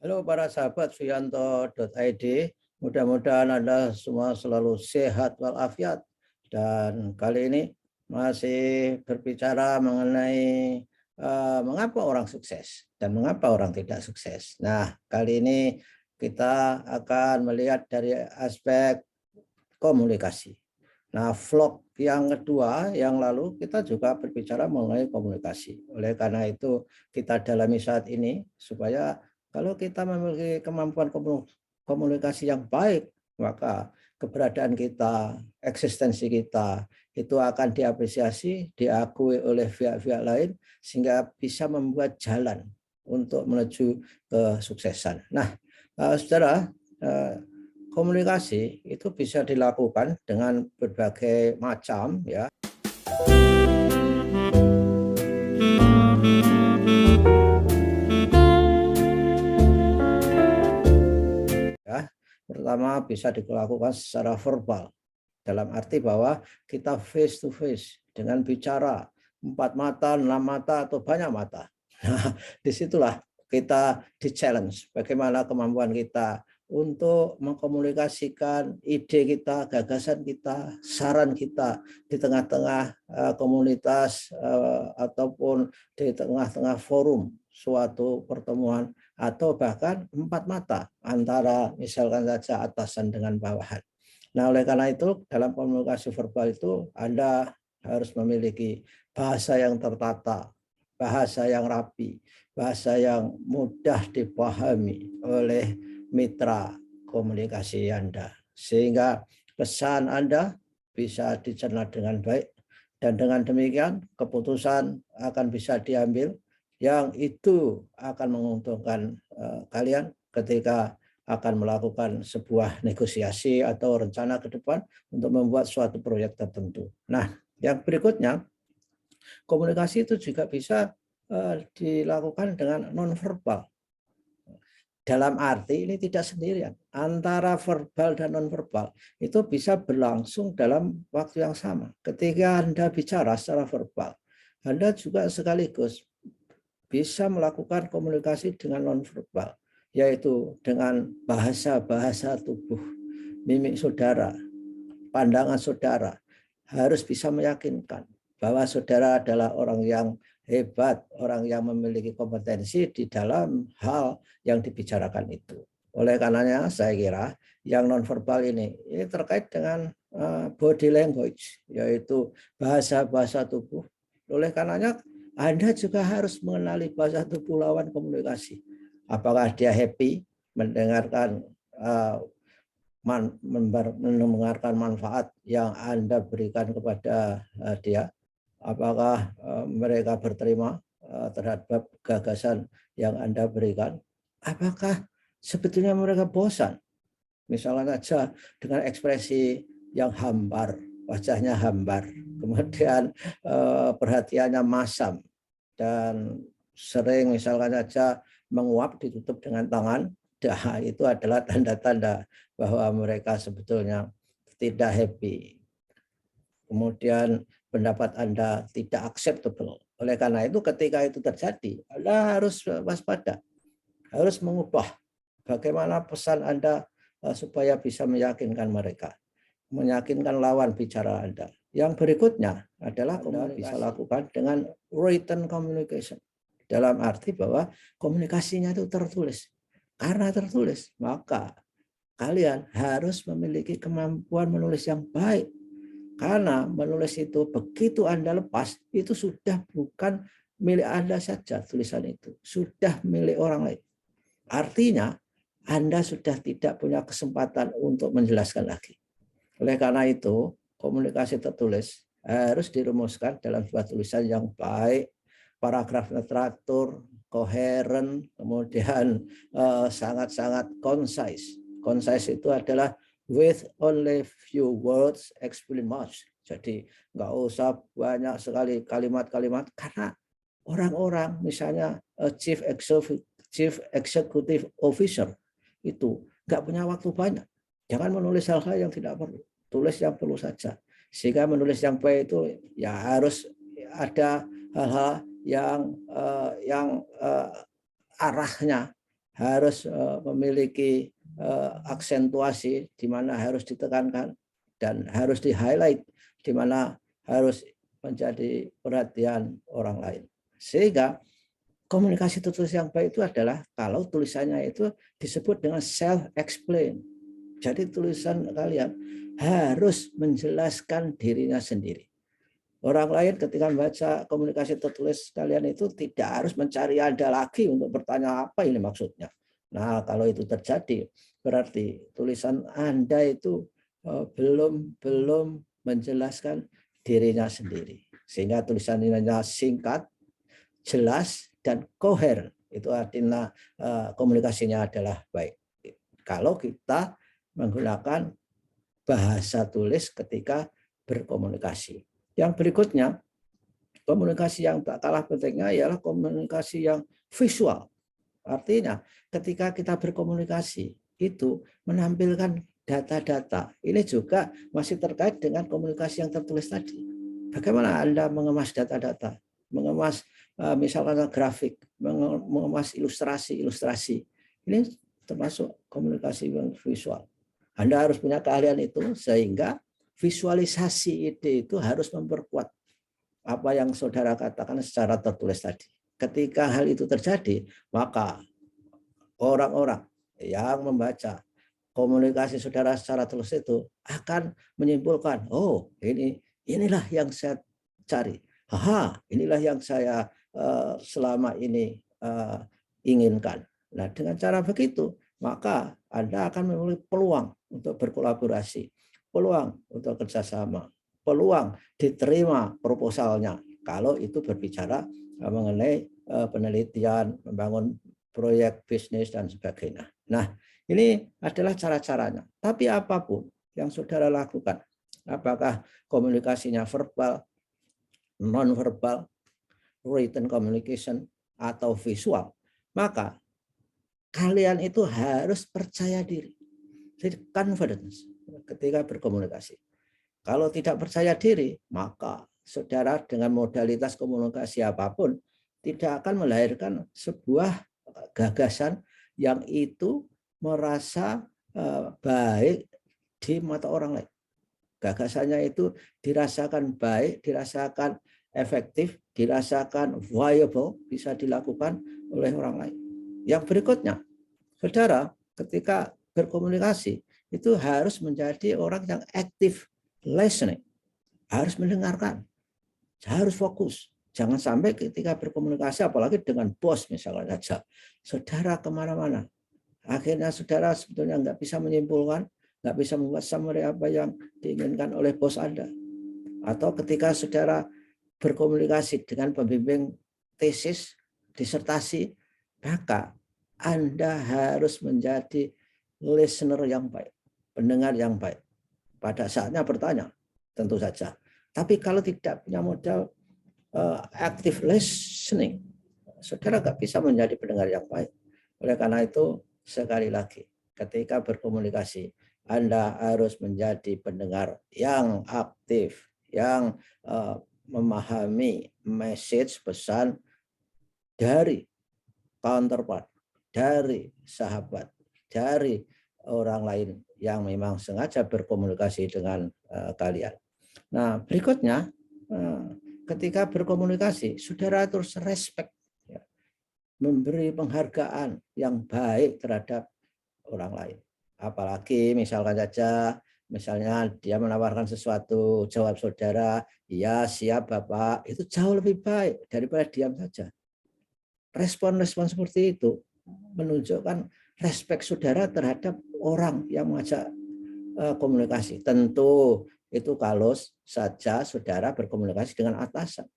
Halo para sahabat Suyanto.id, mudah-mudahan Anda semua selalu sehat walafiat. Dan kali ini masih berbicara mengenai mengapa orang sukses dan mengapa orang tidak sukses. Nah, kali ini kita akan melihat dari aspek komunikasi. Nah, vlog yang kedua yang lalu kita juga berbicara mengenai komunikasi. Oleh karena itu kita dalami saat ini supaya kalau kita memiliki kemampuan komunikasi yang baik, maka keberadaan kita, eksistensi kita itu akan diapresiasi, diakui oleh pihak-pihak lain sehingga bisa membuat jalan untuk menuju kesuksesan. Nah, saudara, komunikasi itu bisa dilakukan dengan berbagai macam ya. Pertama bisa dilakukan secara verbal dalam arti bahwa kita face to face dengan bicara 4 mata, 6 mata atau banyak mata. Nah, disitulah kita di-challenge bagaimana kemampuan kita untuk mengkomunikasikan ide kita, gagasan kita, saran kita di tengah-tengah komunitas ataupun di tengah-tengah forum suatu pertemuan atau bahkan 4 mata antara misalkan saja atasan dengan bawahan. Nah, oleh karena itu dalam komunikasi verbal itu Anda harus memiliki bahasa yang tertata, bahasa yang rapi, bahasa yang mudah dipahami oleh mitra komunikasi Anda. Sehingga pesan Anda bisa dicerna dengan baik dan dengan demikian keputusan akan bisa diambil yang itu akan menguntungkan kalian ketika akan melakukan sebuah negosiasi atau rencana ke depan untuk membuat suatu proyek tertentu. Nah, yang berikutnya, komunikasi itu juga bisa dilakukan dengan nonverbal. Dalam arti ini tidak sendirian. Antara verbal dan nonverbal itu bisa berlangsung dalam waktu yang sama. Ketika Anda bicara secara verbal, Anda juga sekaligus bisa melakukan komunikasi dengan nonverbal, yaitu dengan bahasa-bahasa tubuh, mimik saudara, pandangan saudara, harus bisa meyakinkan bahwa saudara adalah orang yang hebat, orang yang memiliki kompetensi di dalam hal yang dibicarakan itu. Oleh karenanya saya kira yang nonverbal ini terkait dengan body language, yaitu bahasa-bahasa tubuh. Oleh karenanya Anda juga harus mengenali bahasa tubuh lawan komunikasi. Apakah dia happy mendengarkan mendengarkan manfaat yang Anda berikan kepada dia? Apakah mereka berterima terhadap gagasan yang Anda berikan? Apakah sebetulnya mereka bosan? Misalnya saja dengan ekspresi yang hambar, wajahnya hambar, kemudian perhatiannya masam, dan sering misalkan saja menguap ditutup dengan tangan. Nah, itu adalah tanda-tanda bahwa mereka sebetulnya tidak happy. Kemudian pendapat Anda tidak acceptable. Oleh karena itu ketika itu terjadi, Anda harus waspada, harus mengubah bagaimana pesan Anda supaya bisa meyakinkan mereka, meyakinkan lawan bicara Anda. Yang berikutnya adalah Anda bisa lakukan dengan written communication. Dalam arti bahwa komunikasinya itu tertulis. Karena tertulis, maka kalian harus memiliki kemampuan menulis yang baik. Karena menulis itu begitu Anda lepas, itu sudah bukan milik Anda saja tulisan itu. Sudah milik orang lain. Artinya Anda sudah tidak punya kesempatan untuk menjelaskan lagi. Oleh karena itu, komunikasi tertulis harus dirumuskan dalam sebuah tulisan yang baik, paragrafnya teratur, koheren, kemudian sangat-sangat concise. Concise itu adalah with only few words explain much. Jadi nggak usah banyak sekali kalimat-kalimat karena orang-orang misalnya chief executive officer itu nggak punya waktu banyak. Jangan menulis hal-hal yang tidak perlu. Tulis yang perlu saja. Sehingga menulis yang baik itu ya harus ada hal-hal yang arahnya harus memiliki aksentuasi di mana harus ditekankan dan harus di-highlight di mana harus menjadi perhatian orang lain. Sehingga komunikasi tertulis yang baik itu adalah kalau tulisannya itu disebut dengan self-explain. Jadi tulisan kalian harus menjelaskan dirinya sendiri. Orang lain ketika membaca komunikasi tertulis kalian itu tidak harus mencari Anda lagi untuk bertanya apa ini maksudnya. Nah, kalau itu terjadi, berarti tulisan Anda itu belum menjelaskan dirinya sendiri. Sehingga tulisannya singkat, jelas, dan koheren. Itu artinya komunikasinya adalah baik. Kalau kita menggunakan bahasa tulis ketika berkomunikasi. Yang berikutnya, komunikasi yang tak kalah pentingnya ialah komunikasi yang visual. Artinya, ketika kita berkomunikasi, itu menampilkan data-data. Ini juga masih terkait dengan komunikasi yang tertulis tadi. Bagaimana Anda mengemas data-data? Mengemas misalkan grafik, mengemas ilustrasi-ilustrasi. Ini termasuk komunikasi yang visual. Anda harus punya keahlian itu sehingga visualisasi ide itu harus memperkuat apa yang saudara katakan secara tertulis tadi. Ketika hal itu terjadi, maka orang-orang yang membaca komunikasi saudara secara tertulis itu akan menyimpulkan, oh inilah yang saya cari. Inilah yang saya selama ini inginkan. Nah, dengan cara begitu, maka Anda akan memiliki peluang untuk berkolaborasi, peluang untuk kerjasama, peluang diterima proposalnya. Kalau itu berbicara mengenai penelitian, membangun proyek bisnis, dan sebagainya. Nah, ini adalah cara-caranya. Tapi apapun yang saudara lakukan, apakah komunikasinya verbal, non-verbal, written communication, atau visual, maka kalian itu harus percaya diri. Jadi confidence ketika berkomunikasi. Kalau tidak percaya diri, maka saudara dengan modalitas komunikasi apapun tidak akan melahirkan sebuah gagasan yang itu merasa baik di mata orang lain. Gagasannya itu dirasakan baik, dirasakan efektif, dirasakan viable, bisa dilakukan oleh orang lain. Yang berikutnya, saudara ketika berkomunikasi itu harus menjadi orang yang active listening, harus mendengarkan, harus fokus. Jangan sampai ketika berkomunikasi, apalagi dengan bos misalnya saja, saudara kemana-mana. Akhirnya saudara sebetulnya nggak bisa menyimpulkan, nggak bisa membuat summary apa yang diinginkan oleh bos Anda. Atau ketika saudara berkomunikasi dengan pembimbing tesis, disertasi, maka Anda harus menjadi listener yang baik, pendengar yang baik. Pada saatnya bertanya, tentu saja. Tapi kalau tidak punya modal active listening, saudara nggak bisa menjadi pendengar yang baik. Oleh karena itu, sekali lagi, ketika berkomunikasi, Anda harus menjadi pendengar yang aktif, yang memahami message pesan dari counterpart, dari sahabat, dari orang lain yang memang sengaja berkomunikasi dengan kalian. Nah, berikutnya, ketika berkomunikasi, saudara terus respect, ya, memberi penghargaan yang baik terhadap orang lain. Apalagi misalkan saja, misalnya dia menawarkan sesuatu, jawab saudara, ya siap Bapak, itu jauh lebih baik daripada diam saja. Respon-respon seperti itu menunjukkan respek saudara terhadap orang yang mengajak komunikasi. Tentu itu kalau saja saudara berkomunikasi dengan atasan.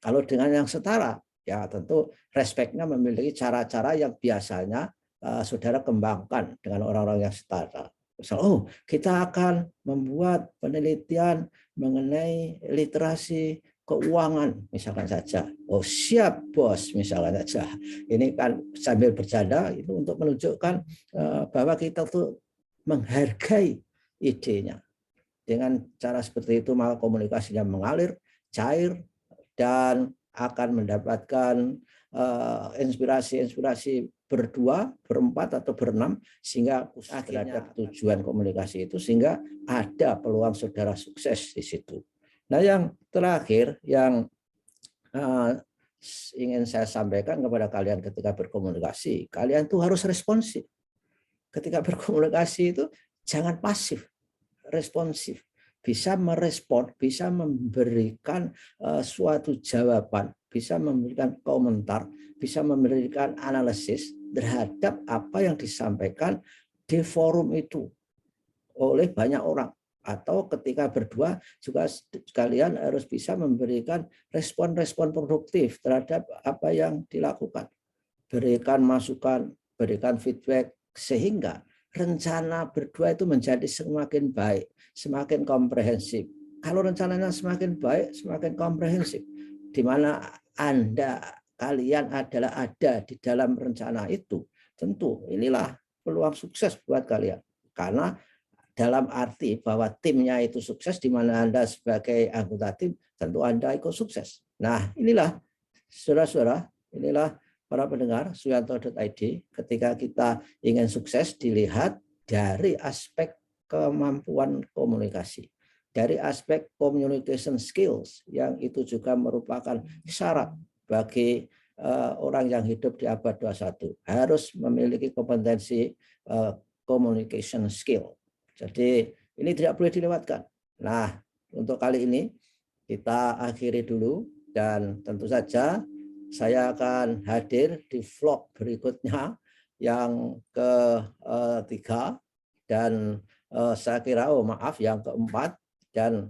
Kalau dengan yang setara, ya tentu respeknya memiliki cara-cara yang biasanya saudara kembangkan dengan orang-orang yang setara. Misal, kita akan membuat penelitian mengenai literasi keuangan, misalkan saja. Oh siap bos, misalkan saja. Ini kan sambil bercanda itu untuk menunjukkan bahwa kita tuh menghargai idenya. Dengan cara seperti itu maka komunikasinya mengalir, cair, dan akan mendapatkan inspirasi-inspirasi berdua, berempat, atau berenam, sehingga terhadap tujuan komunikasi itu, sehingga ada peluang saudara sukses di situ. Nah, yang terakhir yang ingin saya sampaikan kepada kalian ketika berkomunikasi, kalian tuh harus responsif. Ketika berkomunikasi itu jangan pasif, responsif. Bisa merespon, bisa memberikan suatu jawaban, bisa memberikan komentar, bisa memberikan analisis terhadap apa yang disampaikan di forum itu oleh banyak orang. Atau ketika berdua juga kalian harus bisa memberikan respon-respon produktif terhadap apa yang dilakukan. Berikan masukan, berikan feedback, sehingga rencana berdua itu menjadi semakin baik, semakin komprehensif. Kalau rencananya semakin baik, semakin komprehensif, di mana kalian adalah ada di dalam rencana itu, tentu inilah peluang sukses buat kalian. Karena dalam arti bahwa timnya itu sukses, di mana Anda sebagai anggota tim, tentu Anda ikut sukses. Nah, inilah saudara-saudara, inilah para pendengar Suyanto.id, ketika kita ingin sukses dilihat dari aspek kemampuan komunikasi, dari aspek communication skills, yang itu juga merupakan syarat bagi orang yang hidup di abad 21, harus memiliki kompetensi communication skill. Jadi ini tidak boleh dilewatkan. Nah, untuk kali ini kita akhiri dulu, dan tentu saja saya akan hadir di vlog berikutnya yang ketiga, dan saya kira yang keempat, dan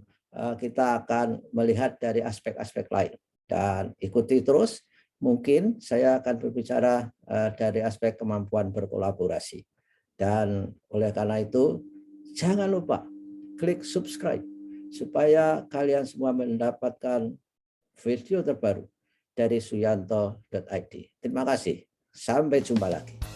kita akan melihat dari aspek-aspek lain. Dan ikuti terus, mungkin saya akan berbicara dari aspek kemampuan berkolaborasi. Dan oleh karena itu, jangan lupa klik subscribe supaya kalian semua mendapatkan video terbaru dari Suyanto.id. Terima kasih. Sampai jumpa lagi.